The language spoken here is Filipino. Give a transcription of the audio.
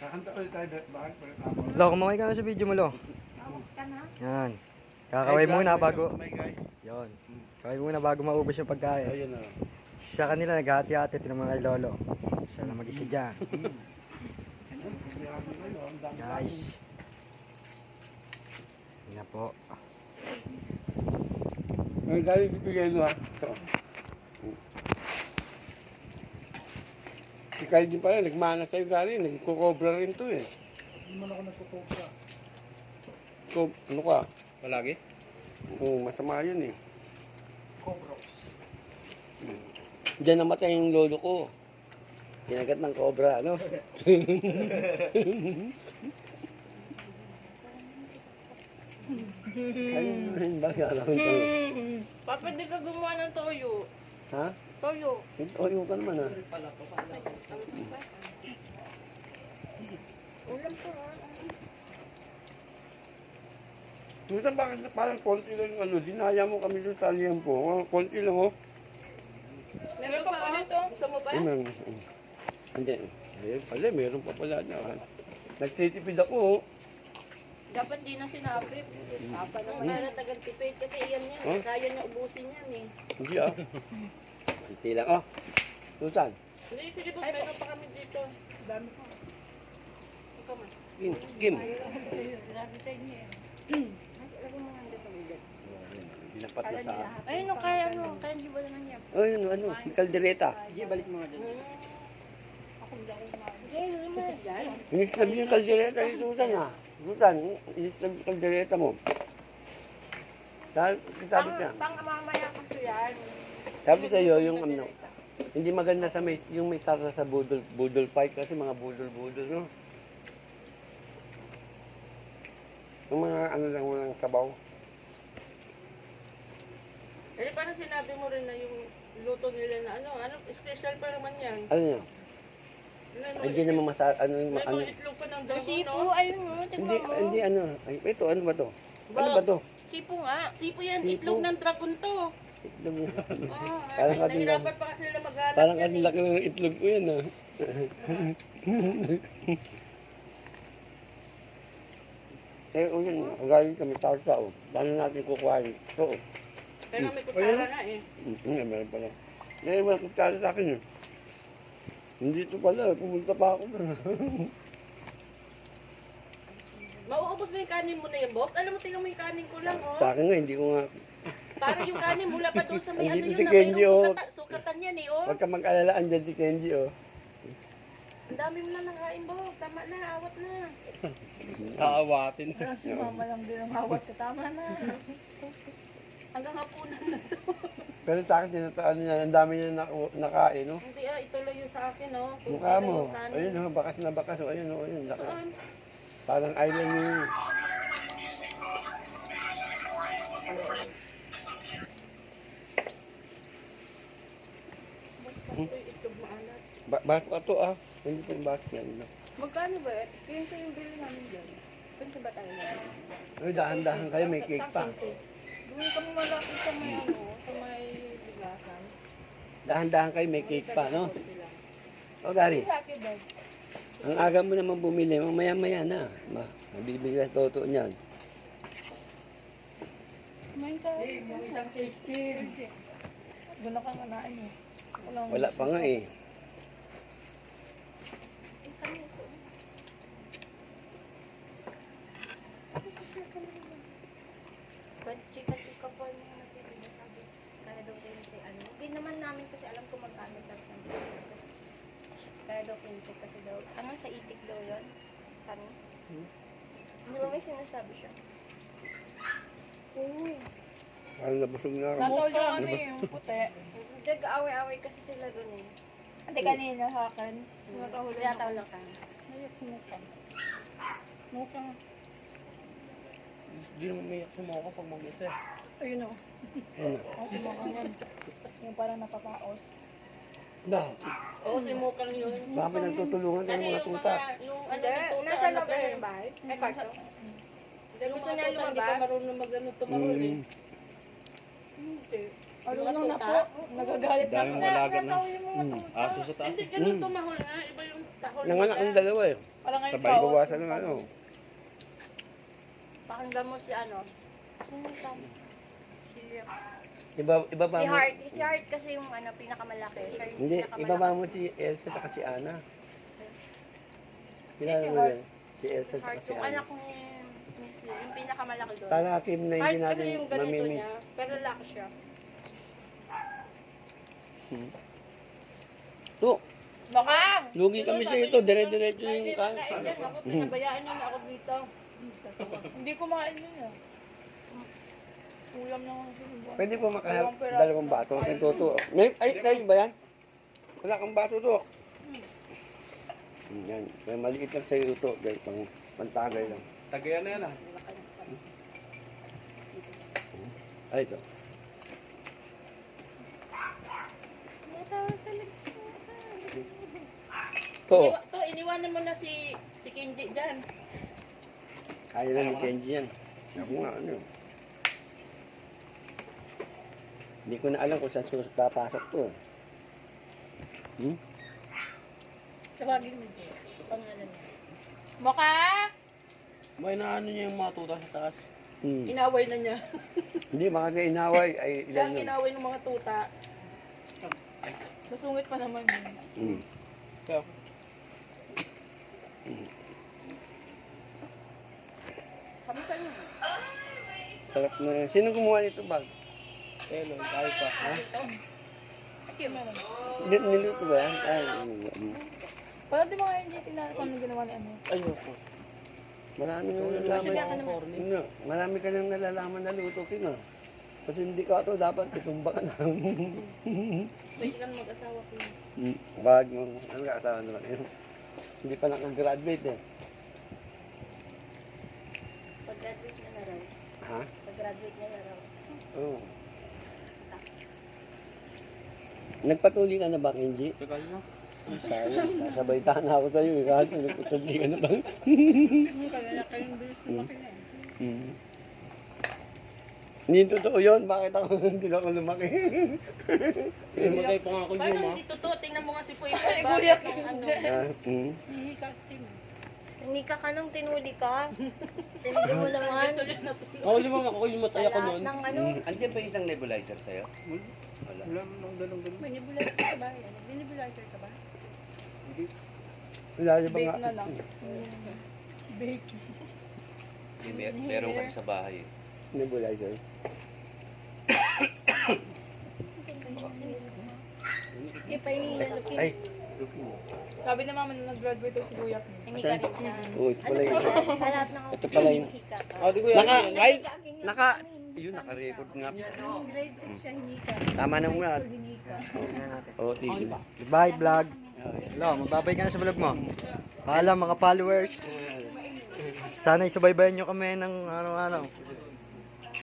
Kakanta ulit tayo, bakit? Lo, kumaway ka na sa video mo, Lo. Yan. Kakaway muna bago. Yon. Kaway muna bago maubos yung pagkain. Ayun na. Sa kanila naghati-hati ng mga kay Lolo. Siya na mag-isa dyan. Guys. Yan na po. May galing bibigay mo ha. Si Kyle din pala, nagmana sa'yo galing. Nagkukobra rin to eh. Hindi mo na ako nagkukobra. Ano ka? Palagi? Oo, masama yun eh. Cobrox. Diyan namatay yung lolo ko. Kinagat ng cobra, ano? Ayun, bakit alam mo ito? Papa, di ka gumawa ng toyo. Ha? Toyo. Ito ka naman ha. Ulam po ha. Tusan, bakit parang konti lang yung ano? Dinaya mo kami doon sa Liampo. Konti lang oh. Meron pa po dito. Gusto mo pa? Ayun. Andiyan. Ayun pala, meron pa pala na. Nagtitipid ako oh. Dapat di na sinabi. Papa naman na tagal-tipid kasi iyan yan. Huh? Kaya niya ubusin yan eh. Hindi ah. Konti lang oh. Tusan. Hindi, sige po. Meron pa kami dito. Dami pa. Ikaw man. Kim. Lagi sa inyo eh. Lagi mo nga sa bibig. Dinapat na sa... Ayun no, kaya ano. Kaya di wala nang yan. Ayun, ano? May kaldereta. Sige, balik mo nga dyan. Ako hindi ako kumain. Hindi, naman yan. Inislab yung kaldereta ni Susan ha. Susan, inislab yung kaldereta mo. Sabi niya. Pang mamaya kasi yan. Sabi sa'yo yung ano. Hindi maganda sa may, yung may sarsa sa budol fight kasi mga budol, no? Yung mga ano lang, walang sabaw. Eh, parang sinabi mo rin na yung luto nila na ano, special pa naman yan. Ano yun? Hindi naman ano yung May ano. mga itlog pa ng damo, Sipo, no? ayun mo, Hindi, tignan mo. hindi ano. Ay, ito, ano ba to? Ano ba to? Sipo nga. Sipo yan, Sipo. itlog ng dragon to. Itlog yun. Oh, Parang ay, kasing nahirapan pa kasi sila maghanap Parang yan kasi eh. laki ng itlog ko yan, ha? Eh, o yun, galing kami sarsa, oh. Paano natin kukuhain? Ito, oh. Kaya may kutsara na eh. Meron pala. Eh, wala kutsara sa akin, eh. Hindi ito pala, pumunta pa ako. Mauubos mo yung kanin mo na yung box? Alam mo, tingnan mo yung kanin ko lang, oh. Sa akin nga, hindi ko nga. Para yung kanin mula pa doon sa may ano Andito yun si na Kenji, oh. mayroong sukatan yan eh, oh. Huwag ka mag-alala, andyan si Kenji, oh. Ang dami mo na nakain, Bo. Tama na, awat na. Aawatin. Si mama lang din ang hawat ko. Tama na. Hanggang hapunan na to. Pero sa akin, tinataan niya, ang dami niya nakain, no? Hindi ituloy yung sa akin, oh. Kung Mukha ituloy mo. yung kanin. Ayun, oh, bakas na bakas, oh. Ayun, oh, ayun. Laki. Saan? Parang island yung... Ito itlog maalat. Baso ka to, ah. Hindi ko yung baso yan. No? Magkano ba? Yun sa yung bili namin dyan. Punta ba tayo na? Ay, dahan-dahan kayo, may cake pa. Doon kami malapit sa may ano, sa may bigasan. Dahan-dahan kayo, may cake pa, no? O, Gary, Lucky bag. ang aga mo naman bumili, mamaya-maya na. Mabibigay sa toto niyan. Kumain ka. Isang tasting. Doon ka kanain eh. Wala pa nga eh. Chika-chika po yung mga nagtitinda sabi. Kaya daw 20 ano. Hindi naman namin kasi alam kung magkano tapos ng kaya daw 20 kasi daw. Ano sa itik daw yun? Kami? Hindi ba may sinasabi siya? Oo. Parang nabusog na ako. Nataw yung ano yung puti. Nag-away-away kasi sila doon eh. Hindi kanina sa akin. Tinataw lang ka. Ayok sumuka. Mukha. Hindi naman may sumuko pag mag-isa. Ayun o. Ayun na. Ang mukha yan. Yung parang napapaos. Na, Oo, si Mukang yun. baka pinagtutulungan kayo Ano mga yung tuta. mga, yung ano yung tuta, Nasa ano loob pa na eh. yung bahay? Ay, kwarto. Hindi Gusto mga niya tuta, hindi lumabas? pa marunong mag-ano tumaroon eh. Mm. Hindi. Marunong na po. Nagagalit na. Daming mga lagat na. Nagawin mo nga to. Aso sa taas. Hindi ganun tumahol na. Iba yung tahol. Nanganak ang dalawa eh. Parang ngayon Sabay. pa. Bawasan ng ano. Pakinggan mo si ano. Sino ka? Iba ba Si mo? Heart. Si Heart kasi yung ano, pinakamalaki. Siya yung Hindi, pinakamalakas. iba ba mo si Elsa at si Ana? Kilala Si mo Heart. yan? Si Elsa Si at Heart, si yung Ana. anak ni Miss Yu, yung pinakamalaki doon. Talakim na Heart hindi kasi natin yung ganito mamimiss. niya. Pero lalaki siya. So, Bakang! lugi kami sa ito. Dire-diretso yung Hindi kain. na kain yan. Ako, pinabayaan niyo na ako dito. Hindi kumain yun ah. Ulam na nga siya. Pwede po makaharap dalawang baso. Ang tuto. Ay, kayo ba yan? Wala kang baso to. Yan. May maliit lang sa iyo to. Dahil pang pantagay lang. Tagayan na yan ah. Ay, ito. Natawag talaga siya. To. Iniwanan mo na si Kenji dyan. Ayaw na ni Kenji yan. Sabi nga, ano. Hindi ko na alam kung saan papasok to. Hmm? Tawagin mo dyan. Pangalan niya. Maka! May naano niya yung mga tuta sa taas. Hmm. Inaway na niya. Hindi, mga inaway. Ay, Siya ilan ang yun. inaway ng mga tuta. Masungit pa naman yun. Hmm. Kaya, Kami pa yun. Sarap na yan. Sino gumawa nito bag? Elo, tayo pa. Ha? Okay, meron. Niluto ba yan? Ay, Pala di ba nga hindi tinanong kung ano ginawa ni ano? Ayoko. marami nang Kasi nalalaman. ka naman. Ano, marami ka nang nalalaman na luto kin. Kasi hindi ka ito dapat itumba ka na. Pwede kang mag-asawa ko. Wag mo. Ano ka asawa naman yun? Hindi pa nakagraduate eh. Pag-graduate niya na raw. Ha? Pag-graduate niya na raw. Oo. Nagpatuli ka na ba, Kenji? Tagal na. Sayang, nasabay na ako sa'yo eh. Kahit nagpatuli ka na ba? Kalalaki yung bilis lumaki na eh. Hindi totoo yun. Bakit ako hindi ako lumaki? Magay pa nga ako Paano yung hindi totoo? Tingnan mo nga si Puy Puy. Ay, Bakit guyak ng yun. ano? Hihikasting. Hindi ka kanong tinuli ka. Tinuli mo naman. Ako limang ako yung Sa mataya ko lahat noon. ng ano. Andiyan ba isang nebulizer sa'yo? Wala. Wala mo nang dalong-dalong. May nebulizer ka ba? May nebulizer ka ba? Wala niya ba Bake nga? na lang. Bake. Meron kasi sa bahay eh. Nebulizer. Ipahingi na lupin. Ay. Sabi na mama na nag-graduate daw si Kuya. Hindi ka rin siya. Oh, ito pala yun. Sa lahat ng Ito pala yun. hika ka. Ah, di ko yan. Ay, yun, naka-record nga. Grade 6 siya, hindi ka. Tama na muna. Hindi ka. Oo, tigil. Goodbye, vlog. Hello, magbabay ka na sa vlog mo. Paalam mga followers. Sana isubaybayan nyo kami ng ano-ano.